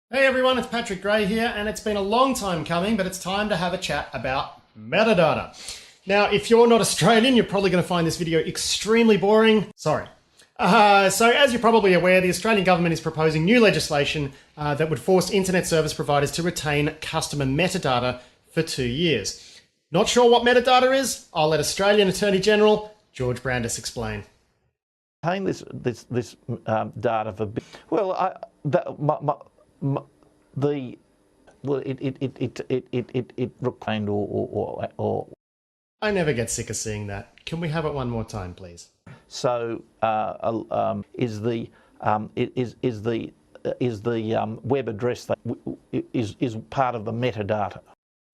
Hey everyone, it's Patrick Gray here, and it's been a long time coming, but it's time to have a chat about metadata. Now, if you're not Australian, you're probably going to find this video extremely boring. Sorry. So as you're probably aware, the Australian government is proposing new legislation that would force internet service providers to retain customer metadata for 2 years. Not sure what metadata is? I'll let Australian Attorney General George Brandis explain. Retain this data for it retained or I never get sick of seeing that. Can we have it one more time, please? so is the web address that is part of the metadata.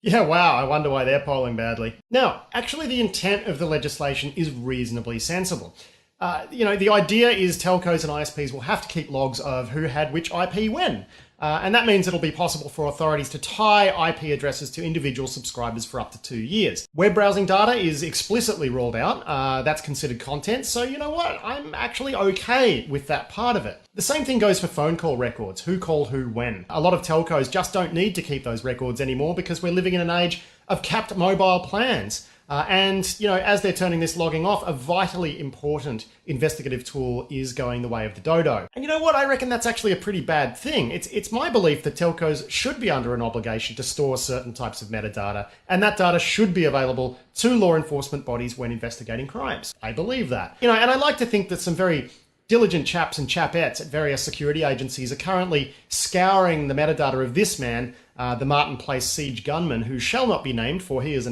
Yeah, wow, I wonder why they're polling badly. Now, actually the intent of the legislation is reasonably sensible. The idea is telcos and ISPs will have to keep logs of who had which IP when. And that means it'll be possible for authorities to tie IP addresses to individual subscribers for up to 2 years. Web browsing data is explicitly ruled out. That's considered content. So you know what? I'm actually okay with that part of it. The same thing goes for phone call records. Who called who when. A lot of telcos just don't need to keep those records anymore because we're living in an age of capped mobile plans. As they're turning this logging off, a vitally important investigative tool is going the way of the dodo. And you know what? I reckon that's actually a pretty bad thing. It's my belief that telcos should be under an obligation to store certain types of metadata, and that data should be available to law enforcement bodies when investigating crimes. I believe that. And I like to think that some very diligent chaps and chapettes at various security agencies are currently scouring the metadata of this man, the Martin Place siege gunman, who shall not be named, for he is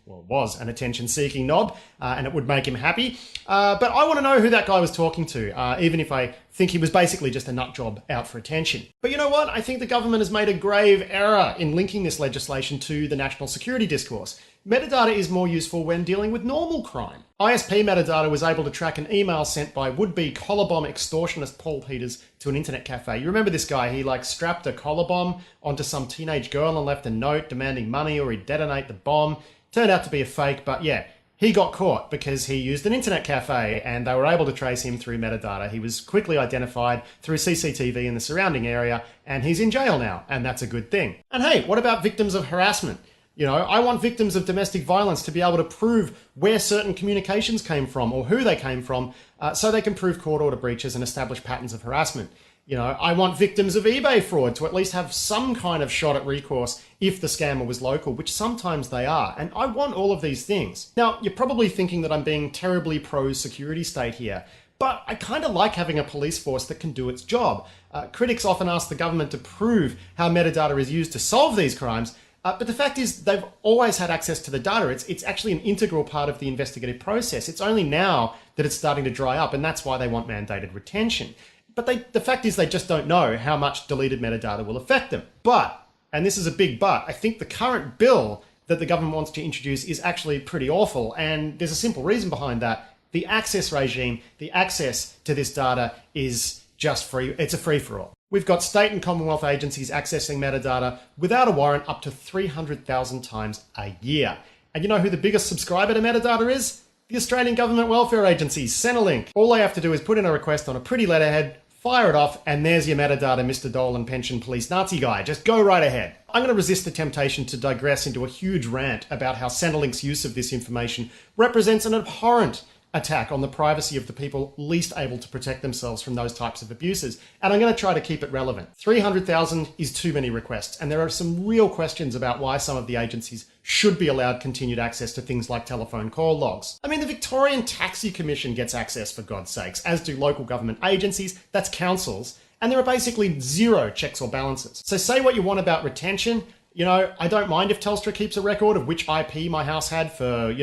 was an attention-seeking knob, and it would make him happy. But I want to know who that guy was talking to, even if I think he was basically just a nut job out for attention. But you know what? I think the government has made a grave error in linking this legislation to the national security discourse. Metadata is more useful when dealing with normal crime. ISP metadata was able to track an email sent by would-be collar bomb extortionist Paul Peters to an internet cafe. You remember this guy? He strapped a collar bomb onto some teenage girl and left a note demanding money or he'd detonate the bomb. Turned out to be a fake, but yeah, he got caught because he used an internet cafe and they were able to trace him through metadata. He was quickly identified through CCTV in the surrounding area and he's in jail now, and that's a good thing. And hey, what about victims of harassment? I want victims of domestic violence to be able to prove where certain communications came from or who they came from so they can prove court order breaches and establish patterns of harassment. I want victims of eBay fraud to at least have some kind of shot at recourse if the scammer was local, which sometimes they are. And I want all of these things. Now, you're probably thinking that I'm being terribly pro-security state here, but I kind of like having a police force that can do its job. Critics often ask the government to prove how metadata is used to solve these crimes, but the fact is they've always had access to the data. It's actually an integral part of the investigative process. It's only now that it's starting to dry up, and that's why they want mandated retention. But the fact is they just don't know how much deleted metadata will affect them. But, and this is a big but, I think the current bill that the government wants to introduce is actually pretty awful, and there's a simple reason behind that. The access regime, the access to this data is just free. It's a free-for-all. We've got state and Commonwealth agencies accessing metadata without a warrant up to 300,000 times a year. And you know who the biggest subscriber to metadata is? The Australian Government Welfare Agency, Centrelink. All they have to do is put in a request on a pretty letterhead, fire it off, and there's your metadata, Mr. Dolan Pension Police Nazi guy. Just go right ahead. I'm going to resist the temptation to digress into a huge rant about how Centrelink's use of this information represents an abhorrent attack on the privacy of the people least able to protect themselves from those types of abuses. And I'm going to try to keep it relevant. 300,000 is too many requests, and there are some real questions about why some of the agencies should be allowed continued access to things like telephone call logs. I mean, the Victorian Taxi Commission gets access, for God's sakes, as do local government agencies, that's councils, and there are basically zero checks or balances. So say what you want about retention. I don't mind if Telstra keeps a record of which IP my house had for,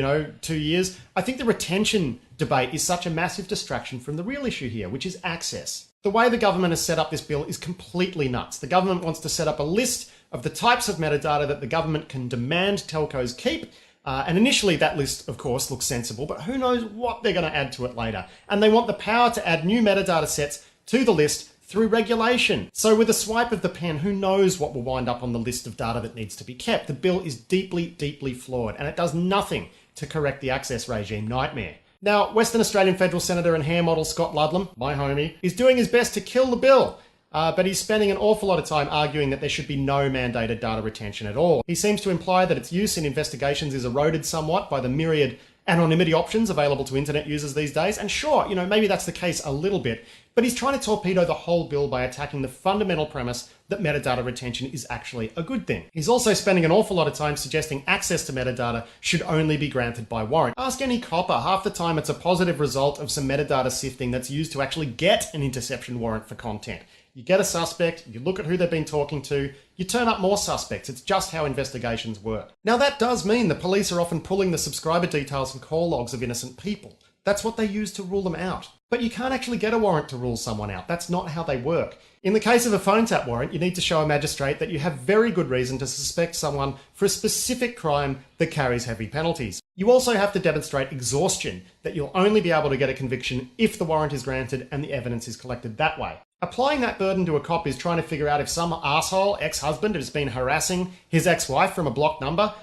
2 years. I think the retention debate is such a massive distraction from the real issue here, which is access. The way the government has set up this bill is completely nuts. The government wants to set up a list of the types of metadata that the government can demand telcos keep. And initially that list, of course, looks sensible, but who knows what they're going to add to it later. And they want the power to add new metadata sets to the list through regulation. So with a swipe of the pen, who knows what will wind up on the list of data that needs to be kept. The bill is deeply, deeply flawed, and it does nothing to correct the access regime nightmare. Now, Western Australian federal senator and hair model Scott Ludlam, my homie, is doing his best to kill the bill. but he's spending an awful lot of time arguing that there should be no mandated data retention at all. He seems to imply that its use in investigations is eroded somewhat by the myriad anonymity options available to internet users these days. And sure, maybe that's the case a little bit, but he's trying to torpedo the whole bill by attacking the fundamental premise that metadata retention is actually a good thing. He's also spending an awful lot of time suggesting access to metadata should only be granted by warrant. Ask any copper, half the time it's a positive result of some metadata sifting that's used to actually get an interception warrant for content. You get a suspect, you look at who they've been talking to, you turn up more suspects. It's just how investigations work. Now that does mean the police are often pulling the subscriber details and call logs of innocent people. That's what they use to rule them out. But you can't actually get a warrant to rule someone out. That's not how they work. In the case of a phone tap warrant, you need to show a magistrate that you have very good reason to suspect someone for a specific crime that carries heavy penalties. You also have to demonstrate exhaustion, that you'll only be able to get a conviction if the warrant is granted and the evidence is collected that way. Applying that burden to a cop is trying to figure out if some asshole ex-husband has been harassing his ex-wife from a blocked number.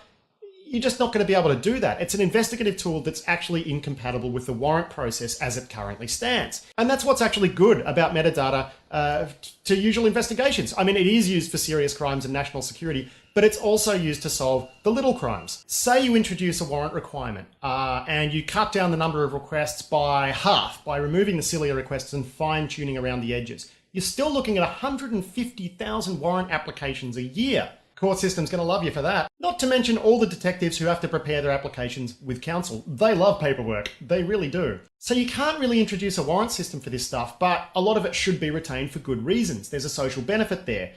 You're just not going to be able to do that. It's an investigative tool that's actually incompatible with the warrant process as it currently stands. And that's what's actually good about metadata to usual investigations. I mean, it is used for serious crimes and national security, but it's also used to solve the little crimes. Say you introduce a warrant requirement and you cut down the number of requests by half by removing the sillier requests and fine-tuning around the edges. You're still looking at 150,000 warrant applications a year. Court system's going to love you for that. Not to mention all the detectives who have to prepare their applications with counsel. They love paperwork. They really do. So you can't really introduce a warrant system for this stuff, but a lot of it should be retained for good reasons. There's a social benefit there.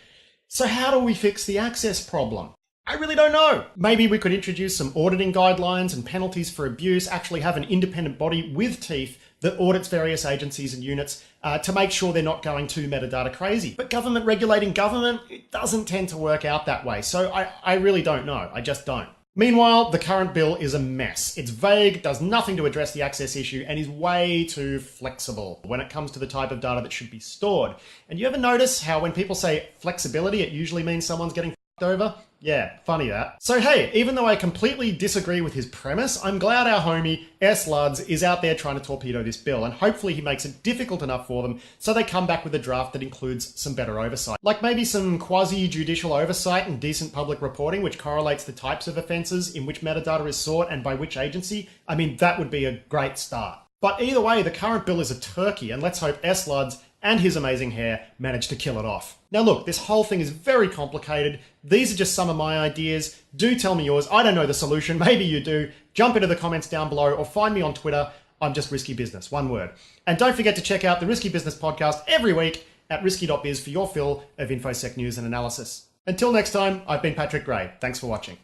So how do we fix the access problem? I really don't know. Maybe we could introduce some auditing guidelines and penalties for abuse, actually have an independent body with teeth that audits various agencies and units to make sure they're not going too metadata crazy. But government regulating government, it doesn't tend to work out that way. So I really don't know. I just don't. Meanwhile, the current bill is a mess. It's vague, does nothing to address the access issue, and is way too flexible when it comes to the type of data that should be stored. And you ever notice how when people say flexibility, it usually means someone's getting f***ed over? Yeah, funny that. So hey, even though I completely disagree with his premise, I'm glad our homie S. Luds is out there trying to torpedo this bill, and hopefully he makes it difficult enough for them so they come back with a draft that includes some better oversight. Like maybe some quasi-judicial oversight and decent public reporting which correlates the types of offences in which metadata is sought and by which agency. I mean, that would be a great start. But either way, the current bill is a turkey, and let's hope S. Luds and his amazing hair managed to kill it off. Now look, this whole thing is very complicated. These are just some of my ideas. Do tell me yours. I don't know the solution. Maybe you do. Jump into the comments down below or find me on Twitter. I'm just Risky Business, one word. And don't forget to check out the Risky Business podcast every week at risky.biz for your fill of InfoSec news and analysis. Until next time, I've been Patrick Gray. Thanks for watching.